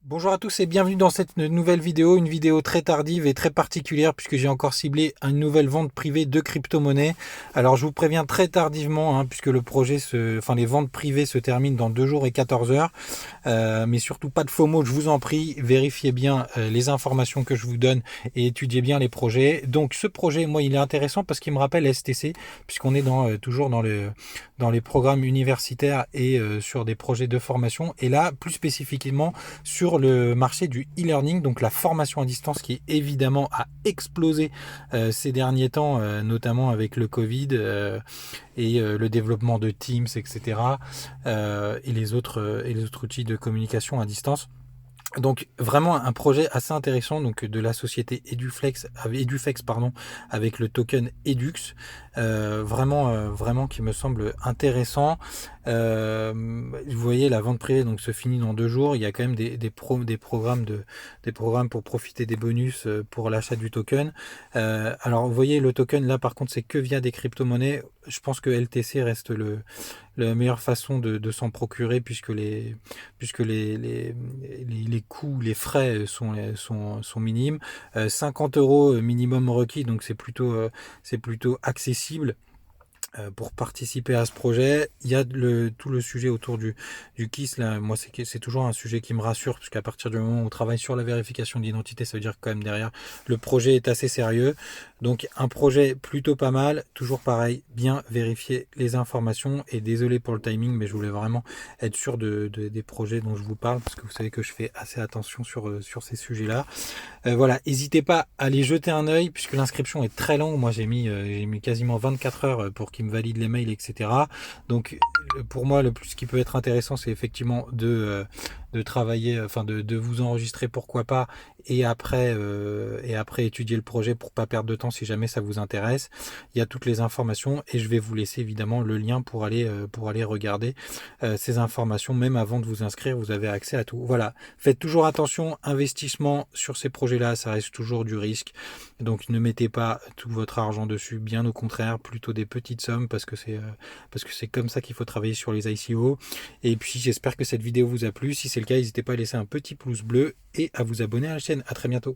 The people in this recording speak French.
Bonjour à tous et bienvenue dans cette nouvelle vidéo, une vidéo très tardive et très particulière puisque j'ai encore ciblé une nouvelle vente privée de crypto-monnaies. Alors je vous préviens très tardivement puisque les ventes privées se terminent dans 2 jours et 14 heures. Mais surtout pas de faux mots, je vous en prie, vérifiez bien les informations que je vous donne et étudiez bien les projets. Donc ce projet, moi, il est intéressant parce qu'il me rappelle STC, puisqu'on est toujours dans les programmes universitaires et sur des projets de formation. Et là, plus spécifiquement, sur le marché du e-learning, donc la formation à distance qui évidemment a explosé ces derniers temps, notamment avec le Covid et le développement de Teams, etc. Et les autres outils de communication à distance. Donc vraiment un projet assez intéressant donc de la société Eduflex avec le token Edux, vraiment qui me semble intéressant. Vous voyez, la vente privée donc se finit dans 2 jours. Il y a quand même des programmes pour profiter des bonus pour l'achat du token. Alors vous voyez, le token là par contre c'est que via des crypto-monnaies. Je pense que LTC reste la meilleure façon de s'en procurer puisque les coûts, les frais sont minimes. 50 euros minimum requis, donc c'est plutôt accessible pour participer à ce projet. Il y a tout le sujet autour du KISS. Là, moi, c'est toujours un sujet qui me rassure, parce qu'à partir du moment où on travaille sur la vérification d'identité, ça veut dire que quand même derrière, le projet est assez sérieux. Donc un projet plutôt pas mal, toujours pareil, bien vérifier les informations. Et désolé pour le timing, mais je voulais vraiment être sûr des projets dont je vous parle, parce que vous savez que je fais assez attention sur ces sujets-là. Voilà, n'hésitez pas à aller jeter un œil puisque l'inscription est très longue. Moi, j'ai mis quasiment 24 heures pour qu'ils me valident les mails, etc. Donc, pour moi, ce qui peut être intéressant, c'est effectivement de travailler, de vous enregistrer, pourquoi pas, et après étudier le projet pour pas perdre de temps si jamais ça vous intéresse. Il y a toutes les informations et je vais vous laisser évidemment le lien pour aller regarder ces informations. Même avant de vous inscrire, vous avez accès à tout. Voilà, faites toujours attention, investissement sur ces projets-là, ça reste toujours du risque. Donc ne mettez pas tout votre argent dessus, bien au contraire, plutôt des petites sommes parce que c'est comme ça qu'il faut travailler sur les ICO. Et puis j'espère que cette vidéo vous a plu. Si c'est le cas, n'hésitez pas à laisser un petit pouce bleu et à vous abonner à la chaîne. À très bientôt.